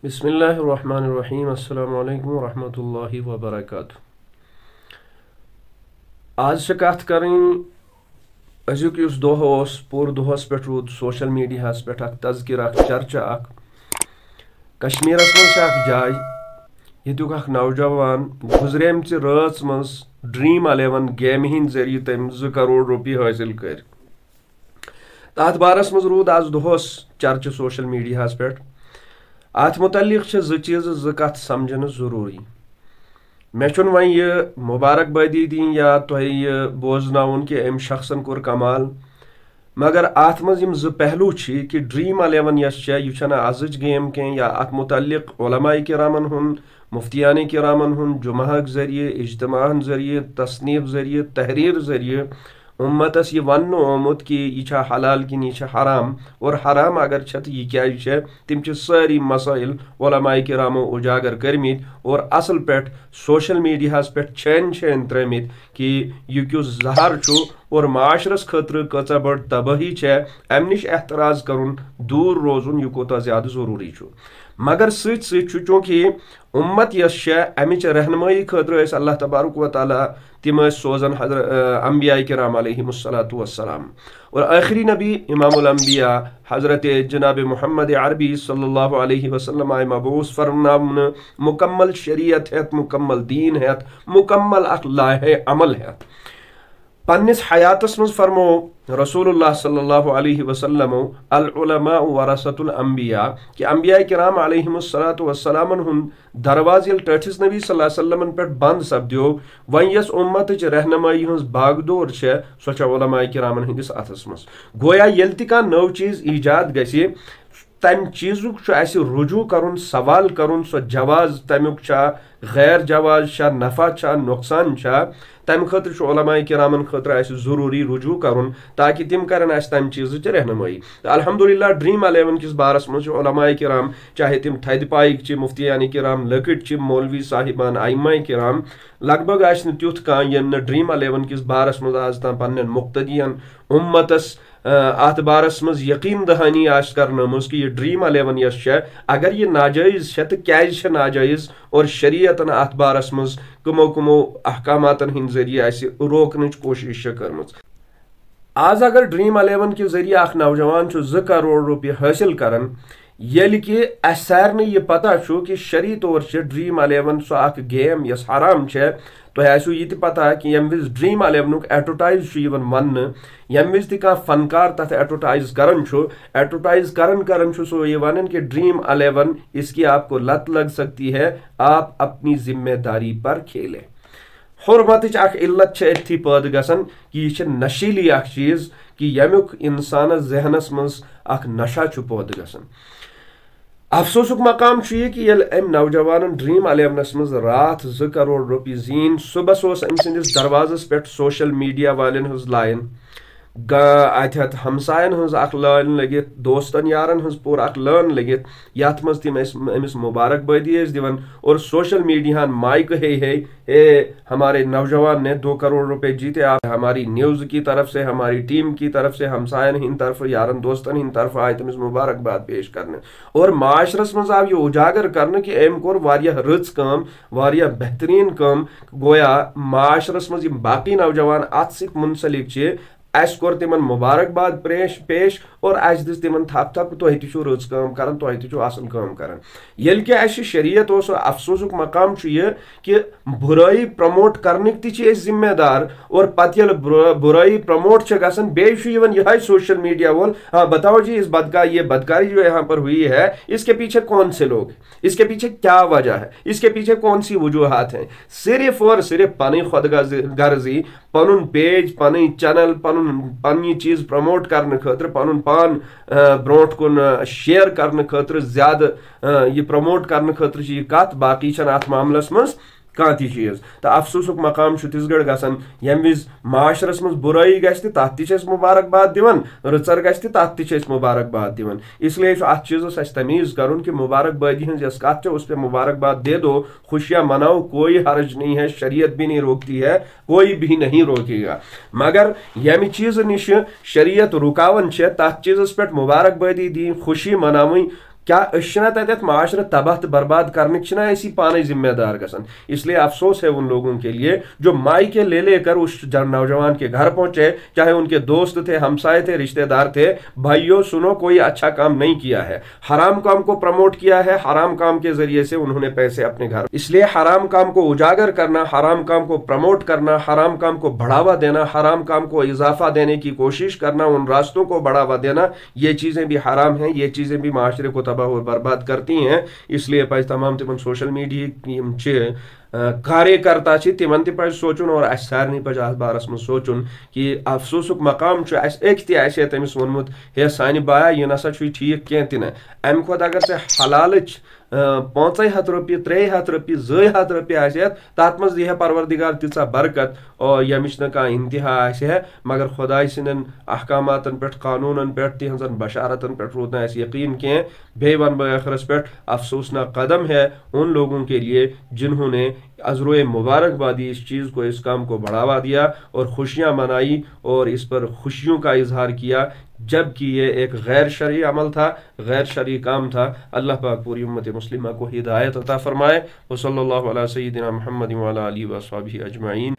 بسم اللہ الرحمن الرحیم السلام علیکم ورحمۃ اللہ وبرکاتہ. آج سے کت کریں ازیک اس دہ پور دہس پہ رود سوشل میڈیاہس پہ تذکر چرچہ کشمیرس من جائے یتیک نوجوان گزریمچ رٲژ مز Dream11 گیمہِ ہند ذریعہ تم 2 کروڑ روپیہِ حٲصل کر. تات بارس مز رود آز دہس چرچہ سوشل میڈیاہس پہ. ات متعلق چیز کت سمجھن ضروری. مے چھن وۄنۍ یہ مبارک بادی دین یا تۄہہِ یہ بوزناون کہ ام شخصن کوٚر کمال، مگر ات مز یم پہلو چھ کہ Dream11 یس چھےٚ یہ چھنہٕ ازٕچ گیم کینٛہہ یا ات متعلق علماء کرامن ہُنٛد مفتیان کرامن ہُنٛد جمعہک ذریعہ اجتماعن ذریعہ تصنیف ذریعہ تحریر ذریعہ امتس یہ ون آمت کہ یہ حلال کن یہ حرام، اور حرام اگر تو یہ کیا تم ساری مسائل علماء کرامو اجاگر کرمت اور اصل پہ سوشل میڈیاہس پہ چھین ترمت کہ یہ کیُتھ زہر اور معاشرس خاطر کۭژاہ بڑ تباہی ام نش احتراز کرن دور روزن یہ کوتاہ زیادہ ضروری. مگر چونکہ امت یس امچ رہنمائی خاطر اللہ تبارک و تعالیٰ تم سوزان انبیاء کرام علیہ السلام، اور آخری نبی امام الانبیاء حضرت جناب محمد عربی صلی اللہ علیہ وسلم آئے مبعوث فرماون مکمل شریعت ہیت، مکمل دین ہیت، مکمل لائحہ عمل ہیت. پنس حیاتس مز فرمو رسول اللہ صلی اللہ علیہ وسلم العلماء ورثۃ الانبیاء کہ انبیاء کرام علیہم السلام ہند درواز یل ٹھٹھس نبی صلی اللہ علیہ وسلم پہ بند سپدیو ون یس امتچ رہنمائی ہز باغ دور سو علماء کرامن ہندس اتھس مز. گویا یل تہ کانٛہہ نو چیز ایجاد گژھِ تمہ چیزک رجوع کرن، سوال کرن، سو جواز تمیک غیر جواز نفع نقصان تمہ خاطر علماء کرامن خاطر ضروری رجوع کرن تاکہ تم کرن تمہ چیز رہنمائی. الحمدللہ Dream11 کس بارس مز علماء کرام چاہے تم تھد پائک مفتیان کرام لکٹ مولوی صاحبان ائمہ کرام لگ بھگ تیُتھ کانٛہہ یم Dream11 کس بارس مز آز تام پنن مقتدین امتس ات بارس مز یقین دہانی کرنامز کہ یہ Dream11 یس اگر یہ ناجائز تو کیازِ ناجائز، اور شریعتن ات بارس مز کمو احکاماتن ہند ذریعہ روکنچ کوشش کرمز. آز اگر Dream11 کے ذریعہ اخ نوجوان 2 کروڑ روپیہ حاصل کرن یل کہ اس سارنی یہ پتہ کہ شرعی طور Dream11 سو اخ گیم یس حرام تہ آسو یہ پتہ کہ یم وز Dream11 ایڈورٹائز ون یم وز تہ فنکار تر ایڈورٹائز کرن سو یہ ونن کہ Dream11 اس کی آپ کو لت لگ سکتی ہے، آپ اپنی ذمہ داری پر کھیلیں. حرمت اخ علت اتھی پید گسن کہ یہ نشیلی اخ چیز کہ یمیک انسان ذہنس مز اخ نشہ پید گسن. افسوسک مقام یہ کہ یل ام نوجوان Dream11 مز رات 2 کروڑ روپیہ زین صبح ام سندس دروازس پہ سوشل میڈیا والن ہز لائن ات ہمسائن ہز اخ لائن لگت، دوستن یارن ہز پور اخ لائن لگت یت مز تم امس مبارک بادی دون اور سوشل میڈیا مائک ہے ہمارے نوجوان نے 2 کروڑ روپے جیتے، آپ ہماری نیوز کی طرف سے، ہماری ٹیم کی طرف سے، ہمسائن ہند طرف، یارن دوستن ہند طرف آئے تمس مبارکباد پیش کرنے اور معاشرس مز آو یہ اجاگر کرنے کہ ام کور واریاہ رٕژ کٲم، واریاہ بہترین کٲم. گویا معاشرس مز باقی نوجوان ات سۭتۍ منسلک اس کور تمن مبارکباد پیش اور اس دس تمن تھپ تہ تہ رٕژ کٲم کران، تہ تہ اصل کٲم کران. یل کہ اس شریعت افسوسک مقام یہ کہ برائی پرموٹ کرنک تہ ذمہ دار، اور پتہ یل برائی پرموٹ گژھان بیٚیہِ یہ سوشل میڈیا وول ہاں بتاؤ جی یہ بدکاری جو یہاں پر ہوئی ہے اس کے پیچھے کون سے لوگ، اس کے پیچھے کیا وجہ ہے، اس کے پیچھے کون سی وجوہات ہیں. صرف اور صرف پنی خود غرضی، پن پیج، پن چینل، پنی چیز پرموٹ کرنے خاطر، پن پان بروٹ کن شیئر کرنے خاطر، زیادہ یہ پرموٹ کرنے خاطر یہ کت، باقی ات معاملس مز کانٛہہ تہِ چیز. تو افسوسک مقام تِژ گڑ گژھان یم وز معاشرس مز برائی گژھِ تتھ تہِ چھِ مبارکباد دِوان، رٕژر گژھِ تتھ تہِ چھِ مبارکباد دِوان. اس لیے ات چیزس اس تمیز کرن کہ مبارکبادی ہز یس کت اس پہ مبارکباد دے دو، خوشیاں مناؤ، کوئی حرج نہیں ہے، شریعت بھی نہیں روکتی ہے، کوئی بھی نہیں روکے گا. مگر یمہ چیز نش شریعت رکاون تتھ چیزس پہ مبارکبادی دی، خوشی مناوٕنۍ کیا تت معاشرہ تباہ تو برباد کرنے پانے ذمہ دار گسن. اس لیے افسوس ہے ان لوگوں کے لیے جو مائکے لے کر اس نوجوان کے گھر پہنچے, چاہے ان کے دوست تھے, ہمسائے تھے, رشتہ دار تھے. بھائیوں سنو, کوئی اچھا کام نہیں کیا ہے, حرام کام کو پروموٹ کیا ہے, حرام کام کے ذریعے سے انہوں نے پیسے اپنے گھر. اس لیے حرام کام کو اجاگر کرنا, حرام کام کو پروموٹ کرنا, حرام کام کو بڑھاوا دینا, حرام کام کو اضافہ دینے کی کوشش کرنا, ان راستوں کو بڑھاوا دینا, یہ چیزیں بھی حرام ہیں, یہ چیزیں بھی معاشرے کو تباہ و برباد کرتی ہیں. اس لیے پز تمام تمن سوشل میڈیا کارے کرتا تمن تہ سوچن, اور اس سارے پہ ات بارس من سوچن کہ افسوسک مقام اکہ تمس وونمت ہے سانہ بایا یہ نسا ٹھیک کی تہ ام کھت اگر ژے حلالچ 500 رۄپیہِ 300 رۄپیہِ 200 رۄپیہِ آسہِ تَتھ منٛز دی ہے پروردگار تیٖژاہ برکت اور ییٚمِچ نہٕ کانٛہہ انتہا آسہِ ہے, مگر خۄداے سٕنٛدٮ۪ن احکاماتن پٮ۪ٹھ, قانوٗنن پٮ۪ٹھ, تِہنٛزن بشارتن پٮ۪ٹھ روٗد نہٕ اَسہِ یقیٖن کینٛہہ. بیٚیہِ وَنہٕ بہٕ ٲخرس پٮ۪ٹھ افسوسناک قدم ہے ان لوگوں کے لیے جنہوں نے عذروئے مبارکبادی اس چیز کو, اس کام کو بڑھاوا دیا اور خوشیاں منائی اور اس پر خوشیوں کا اظہار کیا, جبکہ یہ ایک غیر شرعی عمل تھا, غیر شرعی کام تھا. اللہ پاک پوری امت مسلمہ کو ہدایت عطا فرمائے. وصلی اللہ علیہ سیدنا محمد وعلی آلہ وصحبہ اجمعین.